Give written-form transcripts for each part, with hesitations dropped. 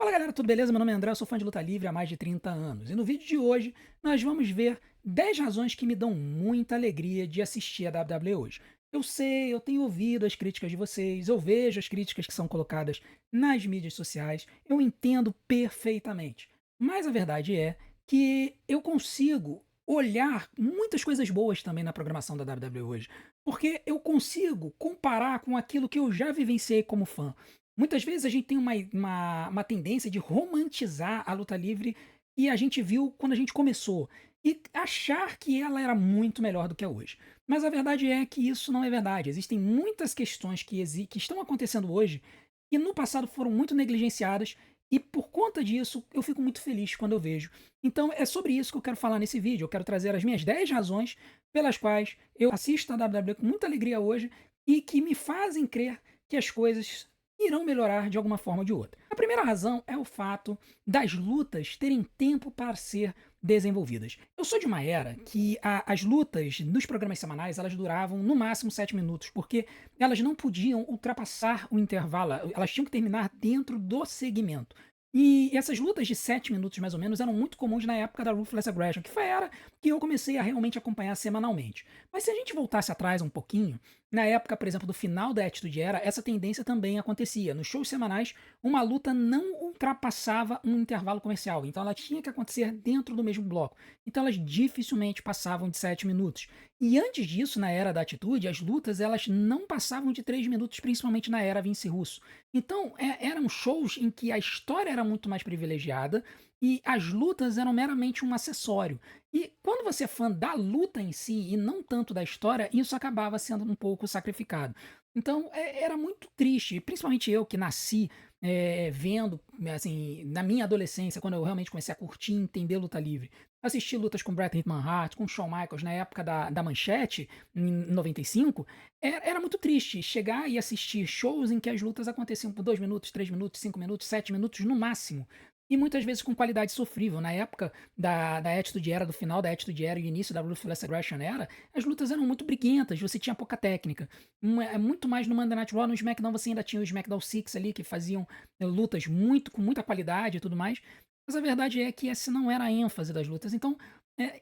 Fala galera, tudo beleza? Meu nome é André, eu sou fã de luta livre há mais de 30 anos. E no vídeo de hoje nós vamos ver 10 razões que me dão muita alegria de assistir a WWE hoje. Eu sei, eu tenho ouvido as críticas de vocês, eu vejo as críticas que são colocadas nas mídias sociais, eu entendo perfeitamente. Mas a verdade é que eu consigo olhar muitas coisas boas também na programação da WWE hoje, porque eu consigo comparar com aquilo que eu já vivenciei como fã. Muitas vezes a gente tem uma tendência de romantizar a luta livre que a gente viu quando a gente começou e achar que ela era muito melhor do que é hoje. Mas a verdade é que isso não é verdade. Existem muitas questões que estão acontecendo hoje que no passado foram muito negligenciadas e por conta disso eu fico muito feliz quando eu vejo. Então é sobre isso que eu quero falar nesse vídeo. Eu quero trazer as minhas 10 razões pelas quais eu assisto a WWE com muita alegria hoje e que me fazem crer que as coisas irão melhorar de alguma forma ou de outra. A primeira razão é o fato das lutas terem tempo para ser desenvolvidas. Eu sou de uma era que as lutas nos programas semanais elas duravam no máximo 7 minutos, porque elas não podiam ultrapassar o intervalo, elas tinham que terminar dentro do segmento. E essas lutas de 7 minutos mais ou menos eram muito comuns na época da Ruthless Aggression, que foi a era que eu comecei a realmente acompanhar semanalmente. Mas se a gente voltasse atrás um pouquinho, na época, por exemplo, do final da Attitude Era, essa tendência também acontecia. Nos shows semanais, uma luta não ultrapassava um intervalo comercial, então ela tinha que acontecer dentro do mesmo bloco. Então elas dificilmente passavam de 7 minutos. E antes disso, na era da Atitude, as lutas elas não passavam de 3 minutos, principalmente na era Vince Russo. Então eram shows em que a história era muito mais privilegiada e as lutas eram meramente um acessório. E quando você é fã da luta em si e não tanto da história, isso acabava sendo um pouco sacrificado. Então era muito triste, principalmente eu que nasci vendo, assim, na minha adolescência, quando eu realmente comecei a curtir e entender luta livre. Assisti lutas com Bret Hitman Hart, com Shawn Michaels na época da Manchete, em 95, era muito triste chegar e assistir shows em que as lutas aconteciam por 2 minutos, 3 minutos, 5 minutos, 7 minutos no máximo. E muitas vezes com qualidade sofrível. Na época da Attitude Era, do final da Attitude Era e início da Ruthless Aggression Era, as lutas eram muito briguentas, você tinha pouca técnica. É muito mais no Monday Night Raw, no SmackDown você ainda tinha o SmackDown Six ali, que faziam lutas com muita qualidade e tudo mais. Mas a verdade é que essa não era a ênfase das lutas. Então,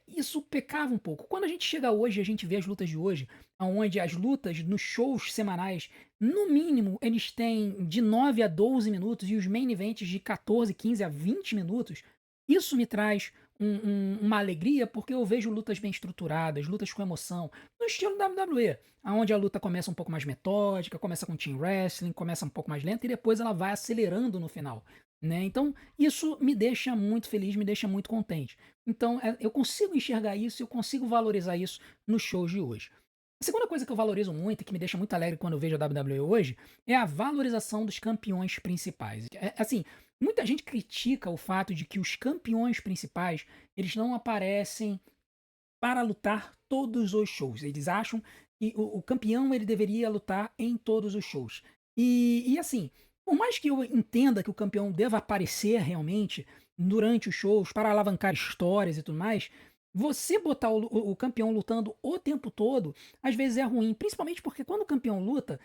isso pecava um pouco. Quando a gente chega hoje, a gente vê as lutas de hoje, onde as lutas nos shows semanais, no mínimo, eles têm de 9 a 12 minutos e os main events de 14, 15 a 20 minutos. Isso me traz uma alegria porque eu vejo lutas bem estruturadas, lutas com emoção, no estilo WWE, onde a luta começa um pouco mais metódica, começa com team wrestling, começa um pouco mais lenta e depois ela vai acelerando no final. Né? Então, isso me deixa muito feliz, me deixa muito contente. Então, eu consigo enxergar isso, eu consigo valorizar isso nos shows de hoje. A segunda coisa que eu valorizo muito e que me deixa muito alegre quando eu vejo a WWE hoje é a valorização dos campeões principais. Assim, muita gente critica o fato de que os campeões principais, eles não aparecem para lutar todos os shows. Eles acham que o campeão ele deveria lutar em todos os shows. E assim, por mais que eu entenda que o campeão deva aparecer realmente durante os shows para alavancar histórias e tudo mais, você botar o campeão lutando o tempo todo, às vezes é ruim. Principalmente porque quando o campeão luta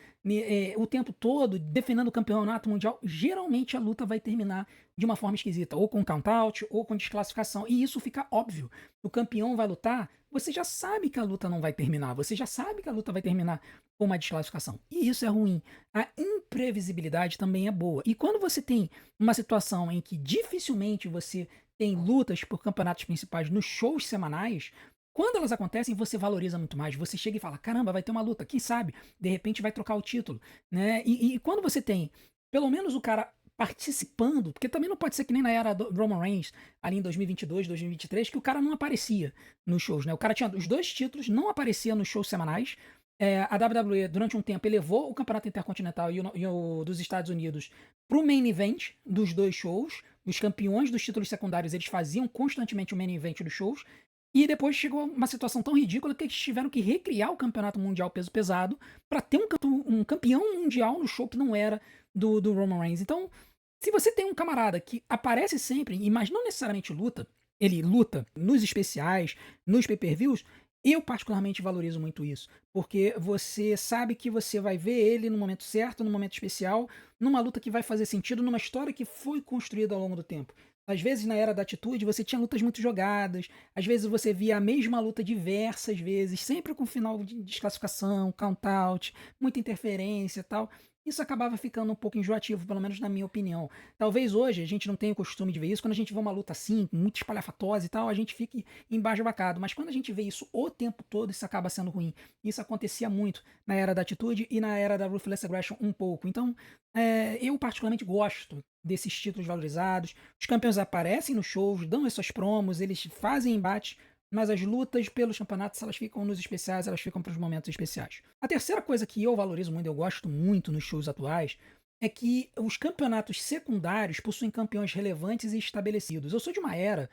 o tempo todo, defendendo o campeonato mundial, geralmente a luta vai terminar de uma forma esquisita, ou com count-out, ou com desclassificação. E isso fica óbvio. O campeão vai lutar, você já sabe que a luta não vai terminar, você já sabe que a luta vai terminar com uma desclassificação. E isso é ruim. A imprevisibilidade também é boa. E quando você tem uma situação em que dificilmente você tem lutas por campeonatos principais nos shows semanais, quando elas acontecem, você valoriza muito mais. Você chega e fala: caramba, vai ter uma luta, quem sabe? De repente vai trocar o título. Né? E quando você tem pelo menos o cara participando, porque também não pode ser que nem na era do Roman Reigns, ali em 2022, 2023, que o cara não aparecia nos shows, né? O cara tinha os dois títulos, não aparecia nos shows semanais. A WWE, durante um tempo, elevou o Campeonato Intercontinental e o dos Estados Unidos para o main event dos dois shows. Os campeões dos títulos secundários, eles faziam constantemente o main event dos shows. E depois chegou uma situação tão ridícula que eles tiveram que recriar o Campeonato Mundial Peso Pesado para ter um campeão mundial no show que não era do Roman Reigns. Então, se você tem um camarada que aparece sempre, mas não necessariamente luta, ele luta nos especiais, nos pay-per-views, Eu particularmente valorizo muito isso, porque você sabe que você vai ver ele no momento certo, no momento especial, numa luta que vai fazer sentido, numa história que foi construída ao longo do tempo. Às vezes, na era da Atitude, você tinha lutas muito jogadas, às vezes você via a mesma luta diversas vezes, sempre com final de desclassificação, count-out, muita interferência e tal. Isso acabava ficando um pouco enjoativo, pelo menos na minha opinião. Talvez hoje a gente não tenha o costume de ver isso, quando a gente vê uma luta assim, muito espalhafatosa e tal, a gente fique embasbacado. Mas quando a gente vê isso o tempo todo, isso acaba sendo ruim. Isso acontecia muito na era da Atitude e na era da Ruthless Aggression um pouco. Então, eu particularmente gosto desses títulos valorizados. Os campeões aparecem nos shows, dão as suas promos, eles fazem embates, mas as lutas pelos campeonatos, elas ficam nos especiais, elas ficam para os momentos especiais. A terceira coisa que eu valorizo muito, eu gosto muito nos shows atuais, é que os campeonatos secundários possuem campeões relevantes e estabelecidos. Eu sou de uma era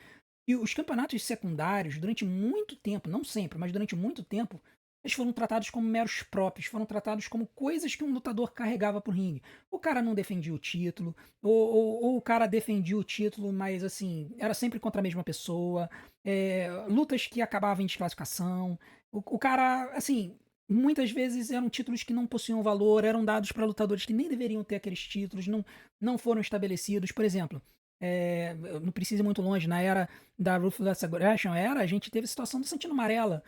e os campeonatos secundários, durante muito tempo, não sempre, mas durante muito tempo, eles foram tratados como meros próprios, foram tratados como coisas que um lutador carregava pro ringue. O cara não defendia o título, ou o cara defendia o título, mas assim, era sempre contra a mesma pessoa, lutas que acabavam em desclassificação. O cara, assim, muitas vezes eram títulos que não possuíam valor, eram dados para lutadores que nem deveriam ter aqueles títulos, não foram estabelecidos. Por exemplo, não precisa ir muito longe, na era da Ruthless Aggression a gente teve a situação do Santino Marella,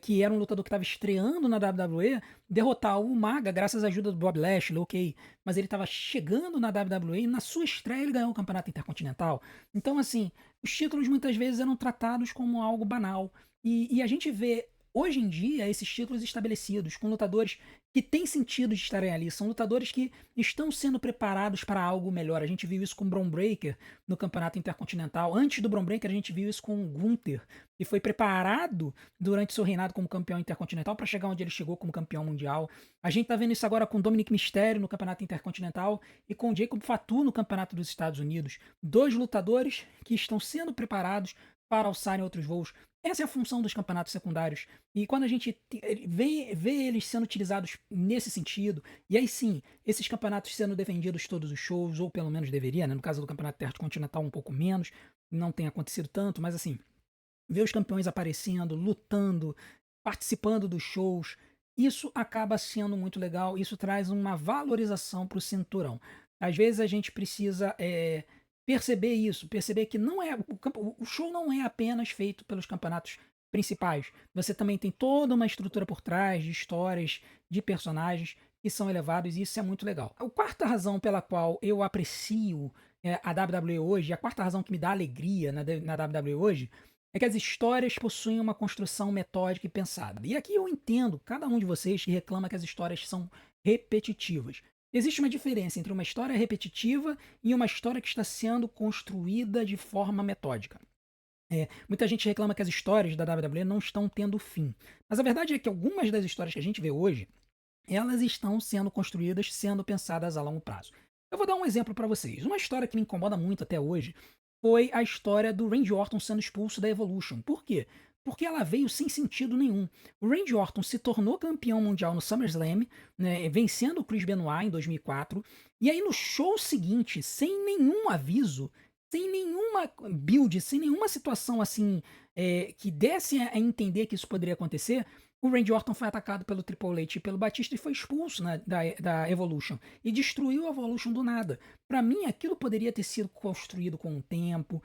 que era um lutador que estava estreando na WWE, derrotar o Maga graças à ajuda do Bob Lashley, ok, mas ele estava chegando na WWE e na sua estreia ele ganhou o Campeonato Intercontinental. Então, assim, os títulos muitas vezes eram tratados como algo banal, e a gente vê hoje em dia esses títulos estabelecidos, com lutadores que têm sentido de estarem ali, são lutadores que estão sendo preparados para algo melhor. A gente viu isso com o Bron Breakker no Campeonato Intercontinental. Antes do Bron Breakker, a gente viu isso com o Gunther, que foi preparado durante seu reinado como campeão intercontinental para chegar onde ele chegou como campeão mundial. A gente tá vendo isso agora com o Dominic Mysterio no Campeonato Intercontinental e com o Jacob Fatu no Campeonato dos Estados Unidos. Dois lutadores que estão sendo preparados para alçarem outros voos. Essa é a função dos campeonatos secundários. E quando a gente vê eles sendo utilizados nesse sentido, e aí sim, esses campeonatos sendo defendidos todos os shows, ou pelo menos deveria, né? No caso do Campeonato Intercontinental, um pouco menos, não tem acontecido tanto, mas assim, ver os campeões aparecendo, lutando, participando dos shows, isso acaba sendo muito legal, isso traz uma valorização para o cinturão. Às vezes a gente precisa perceber isso, perceber que não é o show não é apenas feito pelos campeonatos principais. Você também tem toda uma estrutura por trás de histórias, de personagens que são elevados e isso é muito legal. A quarta razão pela qual eu aprecio a WWE hoje, a quarta razão que me dá alegria na WWE hoje, é que as histórias possuem uma construção metódica e pensada. E aqui eu entendo cada um de vocês que reclama que as histórias são repetitivas. Existe uma diferença entre uma história repetitiva e uma história que está sendo construída de forma metódica. Muita gente reclama que as histórias da WWE não estão tendo fim. Mas a verdade é que algumas das histórias que a gente vê hoje, elas estão sendo construídas, sendo pensadas a longo prazo. Eu vou dar um exemplo para vocês. Uma história que me incomoda muito até hoje foi a história do Randy Orton sendo expulso da Evolution. Por quê? Porque ela veio sem sentido nenhum. O Randy Orton se tornou campeão mundial no SummerSlam, né, vencendo o Chris Benoit em 2004. E aí no show seguinte, sem nenhum aviso, sem nenhuma build, sem nenhuma situação assim que desse a entender que isso poderia acontecer, o Randy Orton foi atacado pelo Triple H e pelo Batista e foi expulso, né, da Evolution. E destruiu a Evolution do nada. Pra mim, aquilo poderia ter sido construído com o tempo,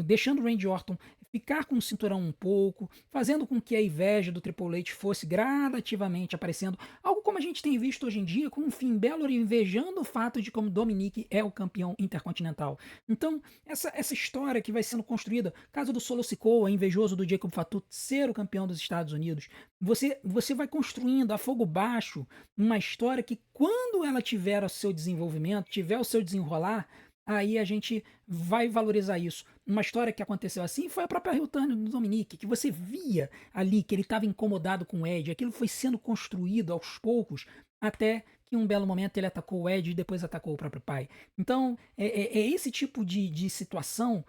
deixando o Randy Orton ficar com o cinturão um pouco, fazendo com que a inveja do Triple H fosse gradativamente aparecendo. Algo como a gente tem visto hoje em dia, com o Finn Balor invejando o fato de como Dominic é o campeão intercontinental. Então, essa história que vai sendo construída, caso do Solo Sikoa, invejoso do Jacob Fatu ser o campeão dos Estados Unidos, você vai construindo a fogo baixo uma história que, quando ela tiver o seu desenvolvimento, tiver o seu desenrolar, aí a gente vai valorizar isso. Uma história que aconteceu assim foi a própria return do Dominic, que você via ali que ele estava incomodado com o Edge, aquilo foi sendo construído aos poucos, até que em um belo momento ele atacou o Edge e depois atacou o próprio pai. Então, é esse tipo de situação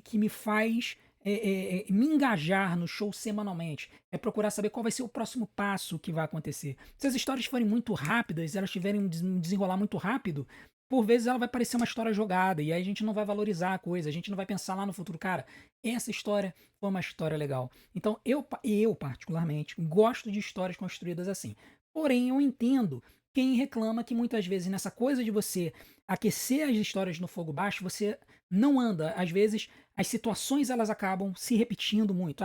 que me faz me engajar no show semanalmente. É procurar saber qual vai ser o próximo passo que vai acontecer. Se as histórias forem muito rápidas, elas tiverem um desenrolar muito rápido, por vezes ela vai parecer uma história jogada, e aí a gente não vai valorizar a coisa, a gente não vai pensar lá no futuro, cara, essa história foi uma história legal. Então eu particularmente gosto de histórias construídas assim. Porém, eu entendo quem reclama que muitas vezes nessa coisa de você aquecer as histórias no fogo baixo, você não anda. Às vezes as situações elas acabam se repetindo muito.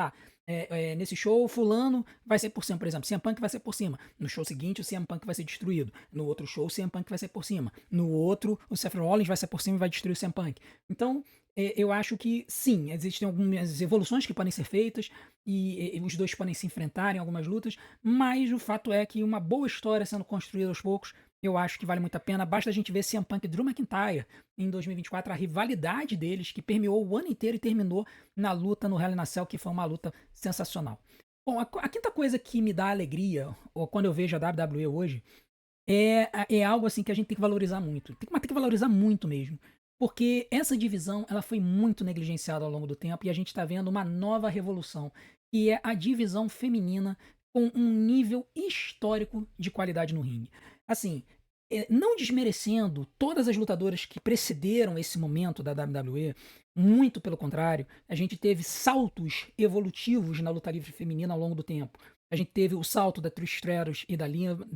Nesse show, fulano vai ser por cima, por exemplo, CM Punk vai ser por cima. No show seguinte, o CM Punk vai ser destruído. No outro show, o CM Punk vai ser por cima. No outro, o Seth Rollins vai ser por cima e vai destruir o CM Punk. Então, eu acho que sim, existem algumas evoluções que podem ser feitas e os dois podem se enfrentar em algumas lutas, mas o fato é que uma boa história sendo construída aos poucos, eu acho que vale muito a pena. Basta a gente ver CM Punk e Drew McIntyre em 2024, a rivalidade deles que permeou o ano inteiro e terminou na luta no Hell in a Cell, que foi uma luta sensacional. Bom, a quinta coisa que me dá alegria, ou quando eu vejo a WWE hoje, é algo assim que a gente tem que valorizar muito. Mas tem que valorizar muito mesmo. Porque essa divisão ela foi muito negligenciada ao longo do tempo e a gente está vendo uma nova revolução, que é a divisão feminina com um nível histórico de qualidade no ringue. Assim, não desmerecendo todas as lutadoras que precederam esse momento da WWE, muito pelo contrário, a gente teve saltos evolutivos na luta livre feminina ao longo do tempo. A gente teve o salto da Trish Stratus e da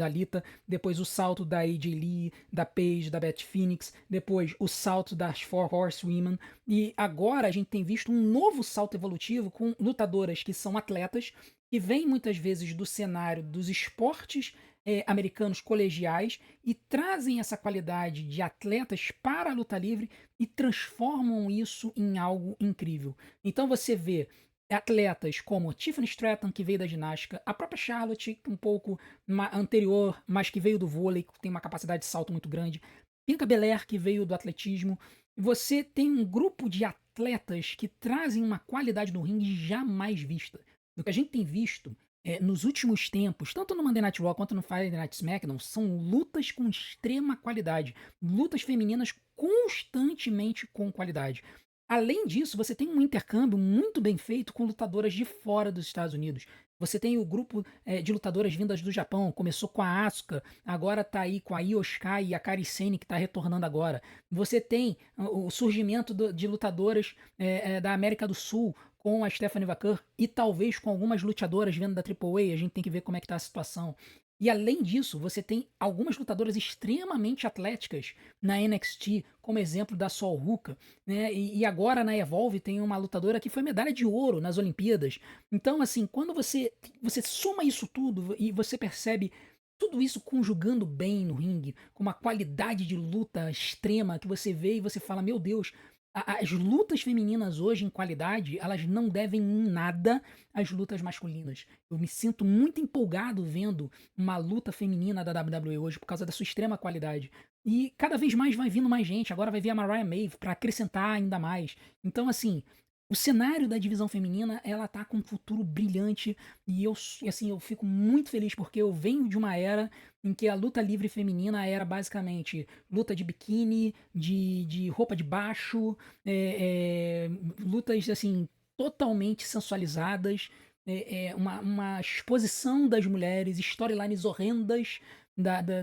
Lita, depois o salto da AJ Lee, da Paige, da Beth Phoenix, depois o salto das Four Horsewomen, e agora a gente tem visto um novo salto evolutivo com lutadoras que são atletas, que vêm muitas vezes do cenário dos esportes americanos colegiais e trazem essa qualidade de atletas para a luta livre e transformam isso em algo incrível. Então você vê atletas como Tiffany Stratton, que veio da ginástica, a própria Charlotte, um pouco anterior, mas que veio do vôlei, que tem uma capacidade de salto muito grande, Bianca Belair, que veio do atletismo. Você tem um grupo de atletas que trazem uma qualidade no ringue jamais vista. O que a gente tem visto nos últimos tempos, tanto no Monday Night Raw quanto no Friday Night SmackDown, são lutas com extrema qualidade. Lutas femininas constantemente com qualidade. Além disso, você tem um intercâmbio muito bem feito com lutadoras de fora dos Estados Unidos. Você tem o grupo de lutadoras vindas do Japão. Começou com a Asuka, agora tá aí com a Io Sky e a Kairi Sane, que tá retornando agora. Você tem o surgimento de lutadoras da América do Sul, com a Stephanie Vaquer e talvez com algumas lutadoras vindo da AAA. A gente tem que ver como é que tá a situação. E além disso, você tem algumas lutadoras extremamente atléticas na NXT, como exemplo da Sol Ruka, né? E agora na Evolve tem uma lutadora que foi medalha de ouro nas Olimpíadas. Então, assim, quando você soma isso tudo e você percebe tudo isso conjugando bem no ringue, com uma qualidade de luta extrema que você vê e você fala, meu Deus, as lutas femininas hoje em qualidade, elas não devem em nada às lutas masculinas. Eu me sinto muito empolgado vendo uma luta feminina da WWE hoje por causa da sua extrema qualidade. E cada vez mais vai vindo mais gente. Agora vai vir a Mariah May para acrescentar ainda mais. Então, assim, o cenário da divisão feminina, ela tá com um futuro brilhante e eu fico muito feliz porque eu venho de uma era em que a luta livre feminina era basicamente luta de biquíni, de roupa de baixo, lutas assim totalmente sensualizadas, uma exposição das mulheres, storylines horrendas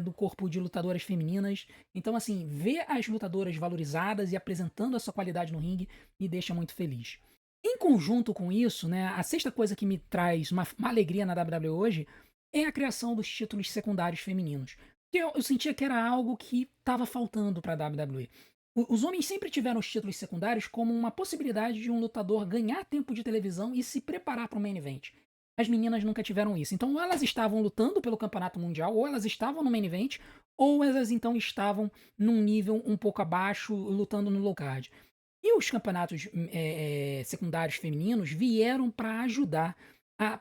do corpo de lutadoras femininas. Então, assim, ver as lutadoras valorizadas e apresentando a sua qualidade no ringue me deixa muito feliz. Em conjunto com isso, né, a sexta coisa que me traz uma alegria na WWE hoje é a criação dos títulos secundários femininos. Que eu sentia que era algo que estava faltando para a WWE. Os homens sempre tiveram os títulos secundários como uma possibilidade de um lutador ganhar tempo de televisão e se preparar para o main event. As meninas nunca tiveram isso. Então, ou elas estavam lutando pelo campeonato mundial, ou elas estavam no main event, ou elas então estavam num nível um pouco abaixo, lutando no low card. E os campeonatos secundários femininos vieram para ajudar a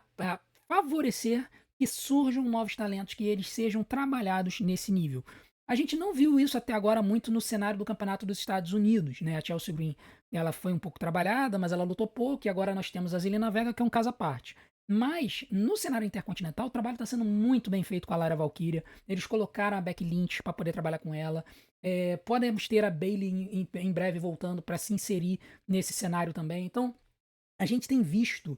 favorecer que surjam novos talentos, que eles sejam trabalhados nesse nível. A gente não viu isso até agora muito no cenário do campeonato dos Estados Unidos, né? A Chelsea Green, ela foi um pouco trabalhada, mas ela lutou pouco, e agora nós temos a Zelina Vega, que é um caso à parte. Mas, no cenário intercontinental, o trabalho está sendo muito bem feito com a Lara Valkyria. Eles colocaram a Becky Lynch para poder trabalhar com ela. Podemos ter a Bayley em breve voltando para se inserir nesse cenário também. Então, a gente tem visto,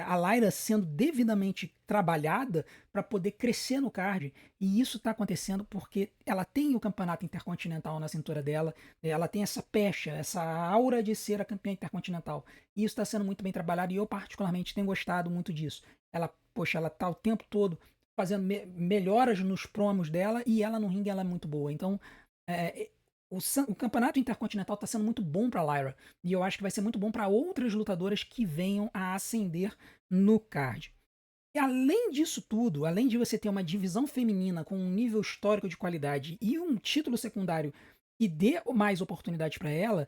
a Lyra sendo devidamente trabalhada para poder crescer no card, e isso está acontecendo porque ela tem o campeonato intercontinental na cintura dela, ela tem essa pecha, essa aura de ser a campeã intercontinental. E isso está sendo muito bem trabalhado e eu particularmente tenho gostado muito disso. Ela, poxa, ela tá o tempo todo fazendo melhoras nos promos dela e ela no ringue ela é muito boa. Então, eh, o campeonato intercontinental está sendo muito bom para Lyra. E eu acho que vai ser muito bom para outras lutadoras que venham a ascender no card. E além disso tudo, além de você ter uma divisão feminina com um nível histórico de qualidade e um título secundário que dê mais oportunidades para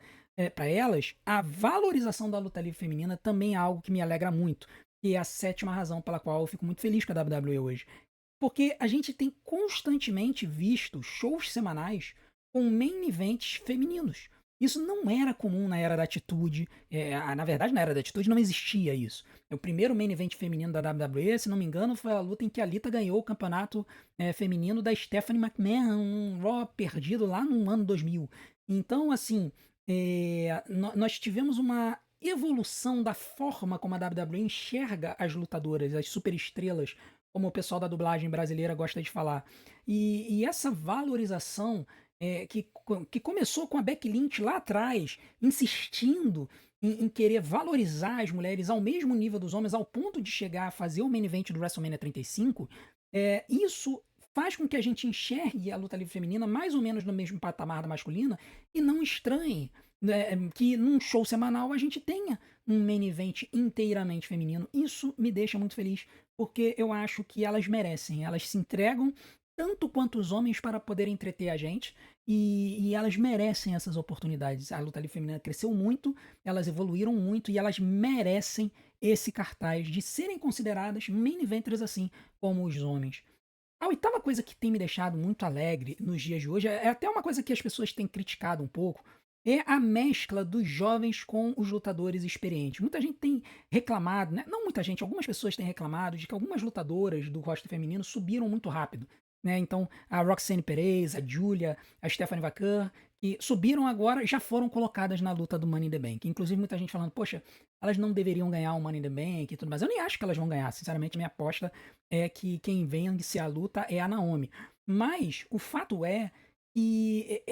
para elas, a valorização da luta livre feminina também é algo que me alegra muito. E é a sétima razão pela qual eu fico muito feliz com a WWE hoje. Porque a gente tem constantemente visto shows semanais com main events femininos. Isso não era comum na era da Atitude. Na verdade, na era da Atitude não existia isso. O primeiro main event feminino da WWE, se não me engano, foi a luta em que a Lita ganhou o campeonato feminino da Stephanie McMahon, um Raw perdido lá no ano 2000. Então, assim, nós tivemos uma evolução da forma como a WWE enxerga as lutadoras, as superestrelas, como o pessoal da dublagem brasileira gosta de falar. E essa valorização que começou com a Becky Lynch lá atrás, insistindo em querer valorizar as mulheres ao mesmo nível dos homens, ao ponto de chegar a fazer o main event do WrestleMania 35, isso faz com que a gente enxergue a luta livre feminina mais ou menos no mesmo patamar da masculina e não estranhe, que num show semanal a gente tenha um main event inteiramente feminino. Isso me deixa muito feliz, porque eu acho que elas merecem, elas se entregam tanto quanto os homens para poder entreter a gente, e elas merecem essas oportunidades. A luta livre feminina cresceu muito, elas evoluíram muito e elas merecem esse cartaz de serem consideradas main eventers assim como os homens. A oitava coisa que tem me deixado muito alegre nos dias de hoje é até uma coisa que as pessoas têm criticado um pouco, é a mescla dos jovens com os lutadores experientes. Muita gente tem reclamado, né? Não muita gente, algumas pessoas têm reclamado de que algumas lutadoras do roster feminino subiram muito rápido. Né? Então, a Roxane Perez, a Julia, a Stephanie Vaquer, que subiram agora, já foram colocadas na luta do Money in the Bank. Inclusive, muita gente falando, poxa, elas não deveriam ganhar o Money in the Bank e tudo mais. Eu nem acho que elas vão ganhar. Sinceramente, minha aposta é que quem vence a luta é a Naomi. Mas o fato é que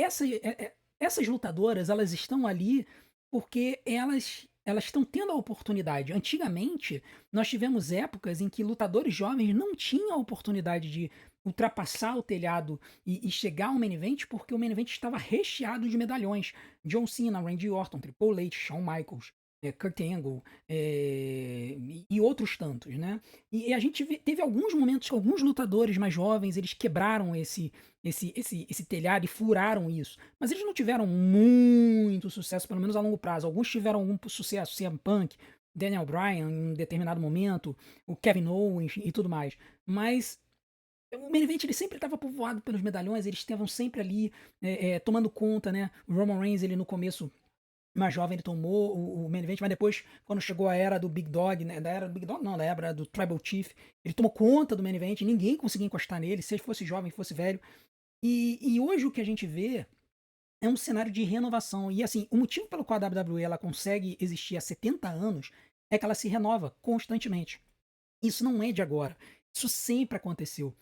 essas lutadoras, elas estão ali porque elas estão tendo a oportunidade. Antigamente, nós tivemos épocas em que lutadores jovens não tinham a oportunidade de ultrapassar o telhado e chegar ao main event, porque o main event estava recheado de medalhões. John Cena, Randy Orton, Triple H, Shawn Michaels, Kurt Angle, e outros tantos, né? E a gente teve alguns momentos que alguns lutadores mais jovens, eles quebraram esse telhado e furaram isso. Mas eles não tiveram muito sucesso, pelo menos a longo prazo. Alguns tiveram algum sucesso, CM Punk, Daniel Bryan em um determinado momento, o Kevin Owens e tudo mais. Mas o main event ele sempre estava povoado pelos medalhões, eles estavam sempre ali tomando conta, né? O Roman Reigns, ele no começo mais jovem, ele tomou o main event, mas depois, quando chegou a era do Big Dog, né? Da era do Big Dog, não, da era do Tribal Chief, ele tomou conta do main event, ninguém conseguia encostar nele, se ele fosse jovem, fosse velho. E hoje o que a gente vê é um cenário de renovação. E assim, o motivo pelo qual a WWE ela consegue existir há 70 anos é que ela se renova constantemente. Isso não é de agora. Isso sempre aconteceu.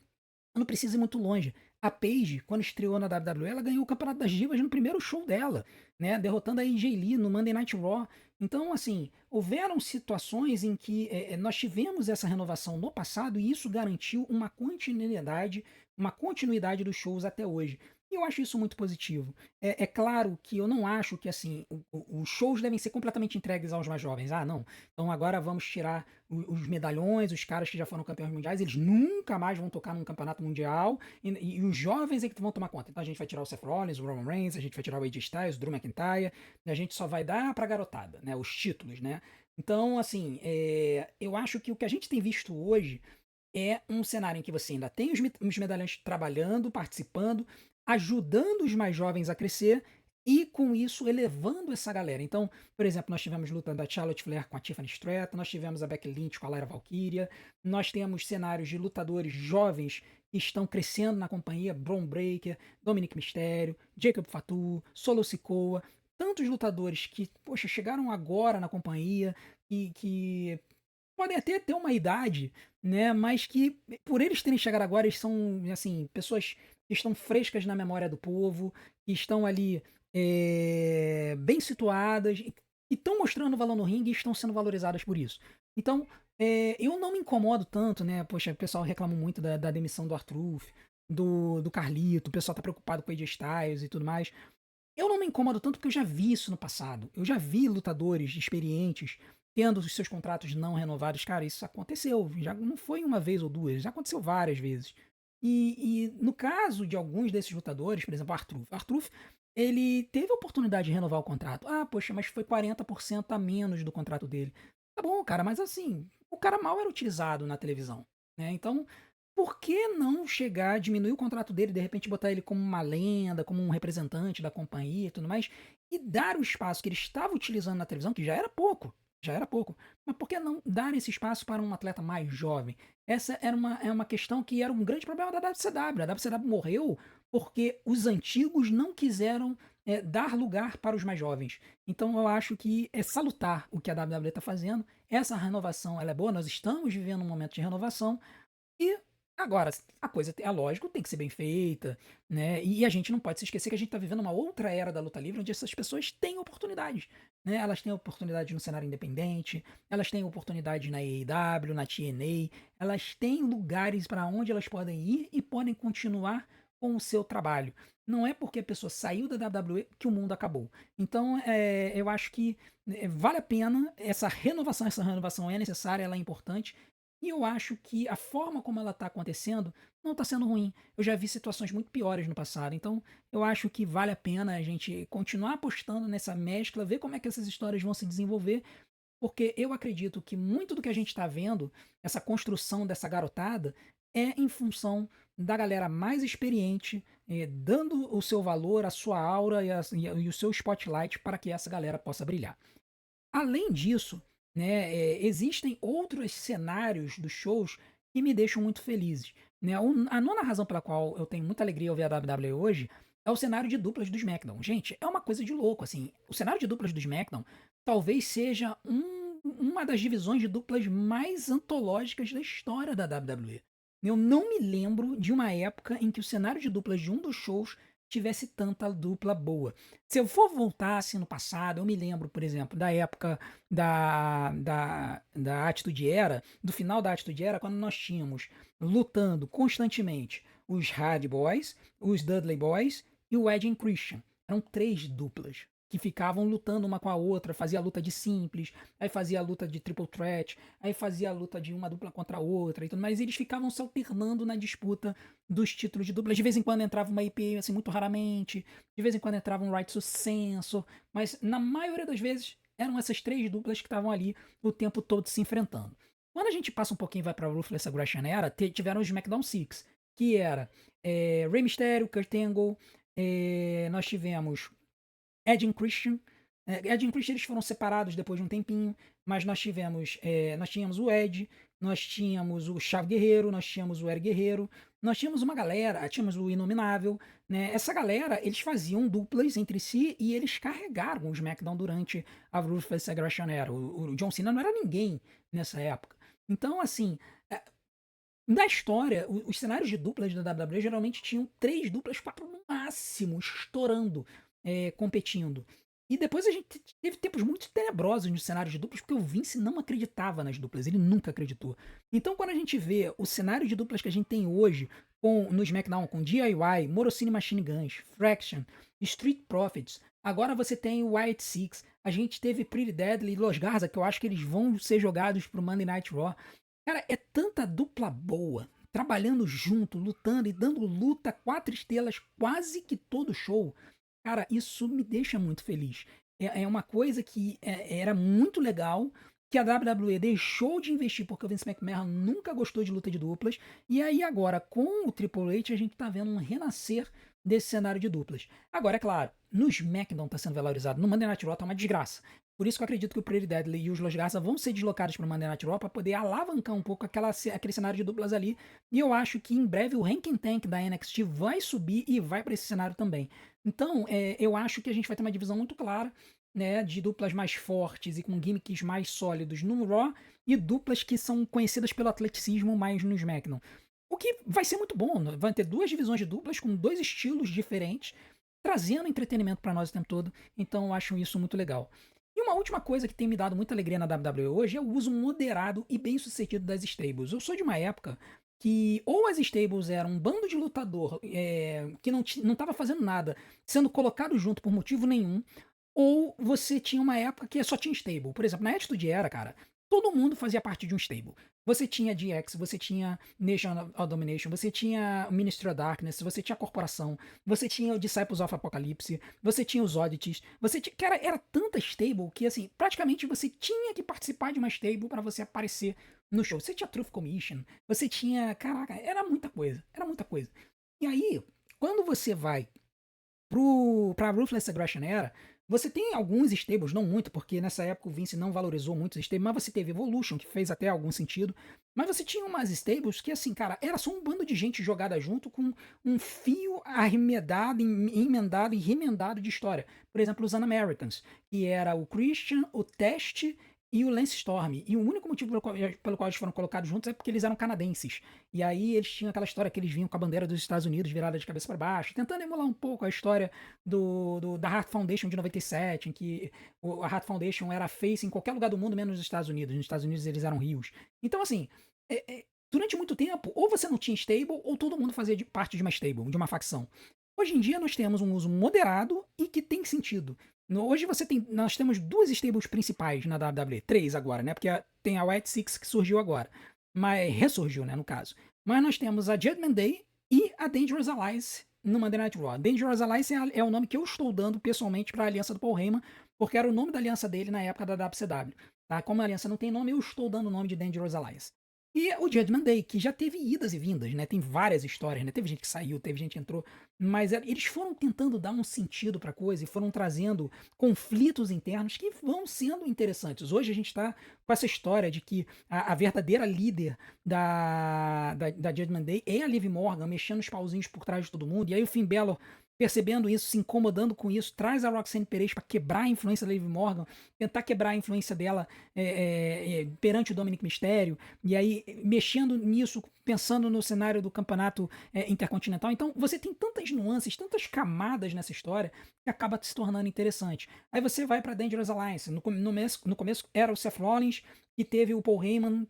Não precisa ir muito longe. A Paige, quando estreou na WWE, ela ganhou o Campeonato das Divas no primeiro show dela, né? Derrotando a AJ Lee no Monday Night Raw. Então, assim, houveram situações em que nós tivemos essa renovação no passado e isso garantiu uma continuidade dos shows até hoje. E eu acho isso muito positivo. É claro que eu não acho que assim os shows devem ser completamente entregues aos mais jovens. Ah, não. Então agora vamos tirar os medalhões, os caras que já foram campeões mundiais, eles nunca mais vão tocar num campeonato mundial e os jovens é que vão tomar conta. Então a gente vai tirar o Seth Rollins, o Roman Reigns, a gente vai tirar o AJ Styles, o Drew McIntyre, e a gente só vai dar pra garotada, né? Os títulos, né? Então, assim, eu acho que o que a gente tem visto hoje é um cenário em que você ainda tem os medalhões trabalhando, participando, ajudando os mais jovens a crescer e com isso elevando essa galera. Então, por exemplo, nós tivemos luta da Charlotte Flair com a Tiffany Stratton, nós tivemos a Becky Lynch com a Lyra Valkyria, nós temos cenários de lutadores jovens que estão crescendo na companhia, Bron Breakker, Dominic Mysterio, Jacob Fatu, Solo Sikoa. tantos lutadores que, poxa, chegaram agora na companhia que podem até ter uma idade, né, mas que por eles terem chegado agora, eles são, assim, pessoas que estão frescas na memória do povo, que estão ali, bem situadas e estão mostrando valor no ringue e estão sendo valorizadas por isso. Então, eu não me incomodo tanto, né, poxa, o pessoal reclama muito da demissão do R-Truth, do Carlito, o pessoal tá preocupado com o AJ Styles e tudo mais. Eu não me incomodo tanto porque eu já vi isso no passado. Eu já vi lutadores experientes tendo os seus contratos não renovados. Cara, isso aconteceu. Já não foi uma vez ou duas, já aconteceu várias vezes. E no caso de alguns desses lutadores, por exemplo, Arthur, ele teve a oportunidade de renovar o contrato. Ah, poxa, mas foi 40% a menos do contrato dele. Tá bom, cara, mas assim, o cara mal era utilizado na televisão, né? Então, por que não chegar, diminuir o contrato dele, de repente botar ele como uma lenda, como um representante da companhia e tudo mais, e dar o espaço que ele estava utilizando na televisão, que já era pouco, mas por que não dar esse espaço para um atleta mais jovem? Essa é uma questão que era um grande problema da WCW. A WCW morreu porque os antigos não quiseram dar lugar para os mais jovens. Então eu acho que é salutar o que a WWE está fazendo. Essa renovação ela é boa, nós estamos vivendo um momento de renovação, e agora, a coisa é lógico, tem que ser bem feita, né? E a gente não pode se esquecer que a gente está vivendo uma outra era da luta livre, onde essas pessoas têm oportunidades, né? Elas têm oportunidade no cenário independente, elas têm oportunidade na AEW, na TNA, elas têm lugares para onde elas podem ir e podem continuar com o seu trabalho. Não é porque a pessoa saiu da WWE que o mundo acabou. Então, eu acho que vale a pena essa renovação é necessária, ela é importante, e eu acho que a forma como ela está acontecendo não está sendo ruim. Eu já vi situações muito piores no passado. Então, eu acho que vale a pena a gente continuar apostando nessa mescla, ver como é que essas histórias vão se desenvolver, porque eu acredito que muito do que a gente está vendo, essa construção dessa garotada, é em função da galera mais experiente, dando o seu valor, a sua aura e o seu spotlight para que essa galera possa brilhar. Além disso, né, existem outros cenários dos shows que me deixam muito felizes, né. A nona razão pela qual eu tenho muita alegria ao ver a WWE hoje é o cenário de duplas do SmackDown. Gente, é uma coisa de louco, assim, o cenário de duplas do SmackDown talvez seja uma das divisões de duplas mais antológicas da história da WWE. Eu não me lembro de uma época em que o cenário de duplas de um dos shows tivesse tanta dupla boa. Se eu for voltar assim no passado, eu me lembro, por exemplo, da época da Attitude Era, do final da Attitude Era, quando nós tínhamos lutando constantemente os Hardy Boys, os Dudley Boys e o Edge and Christian. Eram três duplas que ficavam lutando uma com a outra, fazia a luta de simples, aí fazia a luta de triple threat, aí fazia a luta de uma dupla contra a outra e tudo mais. Eles ficavam se alternando na disputa dos títulos de duplas. De vez em quando entrava uma IP, assim, muito raramente, de vez em quando entrava um Right to Censor, mas na maioria das vezes eram essas três duplas que estavam ali o tempo todo se enfrentando. Quando a gente passa um pouquinho e vai pra Ruthless Aggression Era, tiveram os SmackDown Six, que era Rey Mysterio, Kurt Angle, nós tivemos Edge e Christian. Edge e Christian eles foram separados depois de um tempinho, mas nós tínhamos o Edge, nós tínhamos o Chave Guerreiro, nós tínhamos o Eric Guerreiro, nós tínhamos uma galera, tínhamos o Inominável, né? Essa galera, eles faziam duplas entre si e eles carregaram o SmackDown durante a Ruthless Aggression Era. O John Cena não era ninguém nessa época. Então, assim, na história, os cenários de duplas da WWE geralmente tinham três duplas, quatro no máximo, estourando, competindo. E depois a gente teve tempos muito tenebrosos nos cenários de duplas, porque o Vince não acreditava nas duplas, ele nunca acreditou. Então, quando a gente vê o cenário de duplas que a gente tem hoje no SmackDown, com DIY, Morocini Machine Guns, Fraction, Street Profits, agora você tem o White Six, a gente teve Pretty Deadly e Los Garza, que eu acho que eles vão ser jogados pro Monday Night Raw. Cara, é tanta dupla boa, trabalhando junto, lutando e dando luta 4 estrelas quase que todo show. Cara, isso me deixa muito feliz. É uma coisa que era muito legal, que a WWE deixou de investir porque o Vince McMahon nunca gostou de luta de duplas. E aí agora, com o Triple H, a gente tá vendo um renascer desse cenário de duplas. Agora, é claro, no SmackDown tá sendo valorizado, no Monday Night Raw tá uma desgraça. Por isso que eu acredito que o Pretty Deadly e os Los Garza vão ser deslocados para o Monday Night Raw para poder alavancar um pouco aquele cenário de duplas ali. E eu acho que em breve o Ranking Tank da NXT vai subir e vai para esse cenário também. Então, eu acho que a gente vai ter uma divisão muito clara, né, de duplas mais fortes e com gimmicks mais sólidos no Raw e duplas que são conhecidas pelo atleticismo mais no SmackDown. O que vai ser muito bom, né? Vai ter duas divisões de duplas com dois estilos diferentes, trazendo entretenimento para nós o tempo todo. Então, eu acho isso muito legal. E uma última coisa que tem me dado muita alegria na WWE hoje é o uso moderado e bem sucedido das stables. Eu sou de uma época que ou as stables eram um bando de lutador que não estava fazendo nada, sendo colocado junto por motivo nenhum, ou você tinha uma época que só tinha stable. Por exemplo, na Attitude Era, cara, todo mundo fazia parte de um stable. Você tinha DX, você tinha Nation of Domination, você tinha Ministry of Darkness, você tinha a Corporação, você tinha o Disciples of Apocalypse, você tinha os Oddities, você tinha. Cara, era tanta stable que, assim, praticamente você tinha que participar de uma stable para você aparecer no show. Você tinha Truth Commission, você tinha. Caraca, era muita coisa, era muita coisa. E aí, quando você vai pra Ruthless Aggression Era, você tem alguns stables, não muito, porque nessa época o Vince não valorizou muito os stables, mas você teve Evolution, que fez até algum sentido. Mas você tinha umas stables que, assim, cara, era só um bando de gente jogada junto com um fio arremedado, emendado e remendado de história. Por exemplo, os Americans, que era o Christian, o Test e o Lance Storm. E o único motivo pelo qual eles foram colocados juntos é porque eles eram canadenses. E aí eles tinham aquela história que eles vinham com a bandeira dos Estados Unidos virada de cabeça para baixo, tentando emular um pouco a história da Heart Foundation de 97, em que a Heart Foundation era face em qualquer lugar do mundo, menos nos Estados Unidos. Nos Estados Unidos eles eram rios. Então, assim, durante muito tempo, ou você não tinha stable, ou todo mundo fazia parte de uma stable, de uma facção. Hoje em dia nós temos um uso moderado e que tem sentido. Hoje nós temos duas stables principais na WWE, três agora, né? Porque tem a White Six que surgiu agora, mas ressurgiu, né, no caso. Mas nós temos a Judgment Day e a Dangerous Alliance no Monday Night Raw. Dangerous Alliance é o nome que eu estou dando pessoalmente para a aliança do Paul Heyman, porque era o nome da aliança dele na época da WCW. Tá? Como a aliança não tem nome, eu estou dando o nome de Dangerous Alliance. E o Judgment Day, que já teve idas e vindas, né? Tem várias histórias, né? Teve gente que saiu, teve gente que entrou, mas eles foram tentando dar um sentido para a coisa e foram trazendo conflitos internos que vão sendo interessantes. Hoje a gente está com essa história de que a verdadeira líder da Judgment Day é a Liv Morgan, mexendo os pauzinhos por trás de todo mundo, e aí o Finn Balor, percebendo isso, se incomodando com isso, traz a Roxanne Perez para quebrar a influência da Liv Morgan, tentar quebrar a influência dela perante o Dominic Mysterio, e aí mexendo nisso, pensando no cenário do campeonato intercontinental. Então você tem tantas nuances, tantas camadas nessa história que acaba se tornando interessante. Aí você vai para Dangerous Alliance. No começo era o Seth Rollins, que teve o Paul Heyman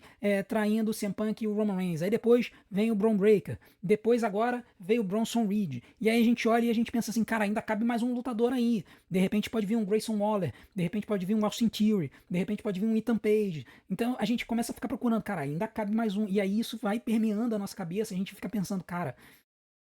traindo o CM Punk e o Roman Reigns. Aí depois vem o Braun Breaker. Depois agora veio o Bronson Reed. E aí a gente olha e a gente pensa assim, cara, ainda cabe mais um lutador aí. De repente pode vir um Grayson Waller. De repente pode vir um Austin Theory. De repente pode vir um Ethan Page. Então a gente começa a ficar procurando, cara, ainda cabe mais um. E aí isso vai permeando a nossa cabeça. A gente fica pensando, cara,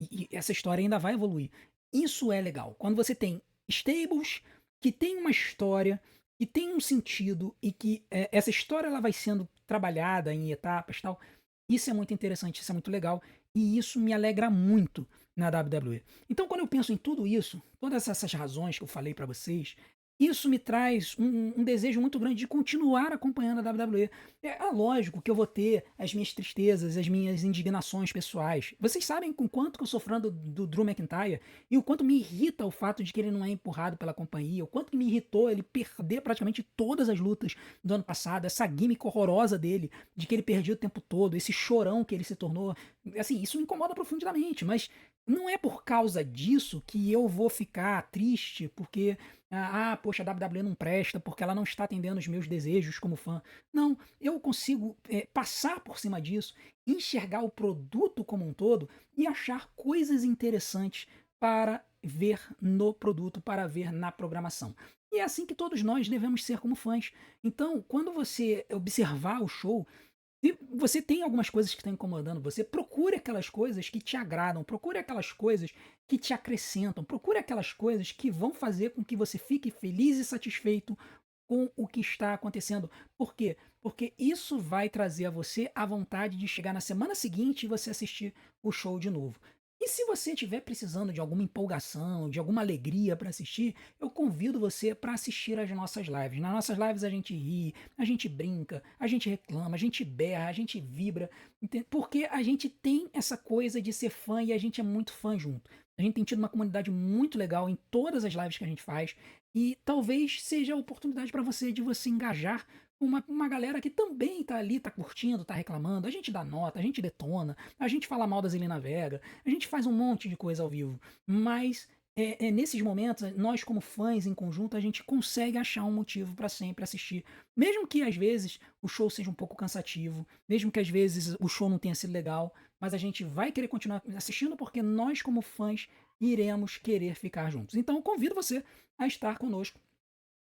e essa história ainda vai evoluir. Isso é legal. Quando você tem stables que tem uma história, que tem um sentido e que essa história ela vai sendo trabalhada em etapas e tal, isso é muito interessante, isso é muito legal e isso me alegra muito na WWE. Então, quando eu penso em tudo isso, todas essas razões que eu falei para vocês, isso me traz um desejo muito grande de continuar acompanhando a WWE. Lógico que eu vou ter as minhas tristezas, as minhas indignações pessoais. Vocês sabem com quanto que eu sou fã do Drew McIntyre e o quanto me irrita o fato de que ele não é empurrado pela companhia, o quanto que me irritou ele perder praticamente todas as lutas do ano passado, essa gimmick horrorosa dele, de que ele perdia o tempo todo, esse chorão que ele se tornou. Assim, isso me incomoda profundamente, mas não é por causa disso que eu vou ficar triste porque poxa, a WWE não presta porque ela não está atendendo os meus desejos como fã. Não, eu consigo passar por cima disso, enxergar o produto como um todo e achar coisas interessantes para ver no produto, para ver na programação. E é assim que todos nós devemos ser como fãs. Então, quando você observar o show, se você tem algumas coisas que estão incomodando você, procure aquelas coisas que te agradam, procure aquelas coisas que te acrescentam, procure aquelas coisas que vão fazer com que você fique feliz e satisfeito com o que está acontecendo. Por quê? Porque isso vai trazer a você a vontade de chegar na semana seguinte e você assistir o show de novo. E se você estiver precisando de alguma empolgação, de alguma alegria para assistir, eu convido você para assistir às nossas lives. Nas nossas lives a gente ri, a gente brinca, a gente reclama, a gente berra, a gente vibra, porque a gente tem essa coisa de ser fã e a gente é muito fã junto. A gente tem tido uma comunidade muito legal em todas as lives que a gente faz e talvez seja a oportunidade para você de você engajar com uma galera que também tá ali, tá curtindo, tá reclamando. A gente dá nota, a gente detona, a gente fala mal da Zelina Vega, a gente faz um monte de coisa ao vivo. Mas nesses momentos, nós como fãs em conjunto, a gente consegue achar um motivo para sempre assistir. Mesmo que às vezes o show seja um pouco cansativo, mesmo que às vezes o show não tenha sido legal, mas a gente vai querer continuar assistindo porque nós, como fãs, iremos querer ficar juntos. Então, eu convido você a estar conosco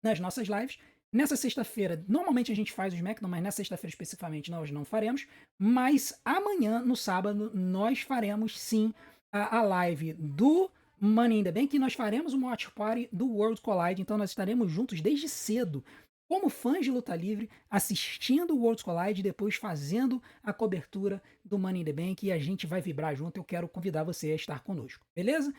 nas nossas lives. Nessa sexta-feira, normalmente a gente faz o SmackDown, mas nessa sexta-feira especificamente nós não faremos. Mas amanhã, no sábado, nós faremos sim a live do Money in the Bank e nós faremos uma watch party do World Collide. Então nós estaremos juntos desde cedo, como fãs de luta livre, assistindo o World Collide e depois fazendo a cobertura do Money in the Bank e a gente vai vibrar junto. Eu quero convidar você a estar conosco, beleza?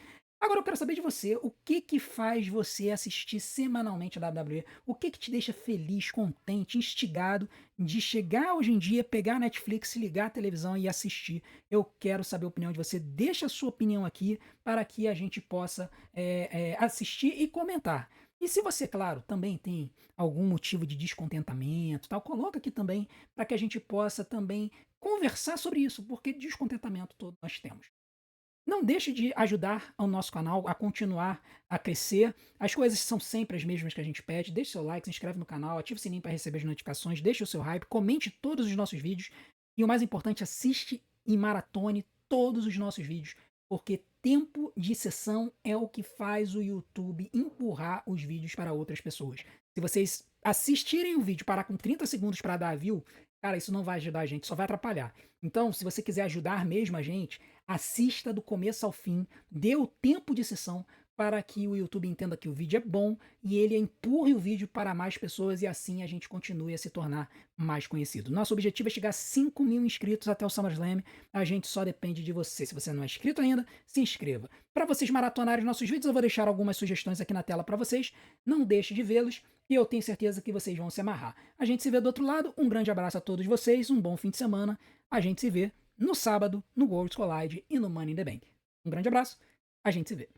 Agora eu quero saber de você, o que que faz você assistir semanalmente a WWE? O que que te deixa feliz, contente, instigado de chegar hoje em dia, pegar a Netflix, ligar a televisão e assistir? Eu quero saber a opinião de você. Deixa a sua opinião aqui para que a gente possa assistir e comentar. E se você, claro, também tem algum motivo de descontentamento, tal, coloca aqui também para que a gente possa também conversar sobre isso, porque descontentamento todo nós temos. Não deixe de ajudar o nosso canal a continuar a crescer. As coisas são sempre as mesmas que a gente pede. Deixe seu like, se inscreve no canal, ative o sininho para receber as notificações, deixe o seu hype, comente todos os nossos vídeos e o mais importante, assiste e maratone todos os nossos vídeos, porque tempo de sessão é o que faz o YouTube empurrar os vídeos para outras pessoas. Se vocês assistirem o vídeo, parar com 30 segundos para dar view, cara, isso não vai ajudar a gente, só vai atrapalhar. Então, se você quiser ajudar mesmo a gente, assista do começo ao fim, dê o tempo de sessão para que o YouTube entenda que o vídeo é bom e ele empurre o vídeo para mais pessoas e assim a gente continue a se tornar mais conhecido. Nosso objetivo é chegar a 5 mil inscritos até o SummerSlam. A gente só depende de você. Se você não é inscrito ainda, se inscreva. Para vocês maratonarem nossos vídeos, eu vou deixar algumas sugestões aqui na tela para vocês. Não deixe de vê-los e eu tenho certeza que vocês vão se amarrar. A gente se vê do outro lado. Um grande abraço a todos vocês, um bom fim de semana. A gente se vê no sábado, no Worlds Collide e no Money in the Bank. Um grande abraço, a gente se vê.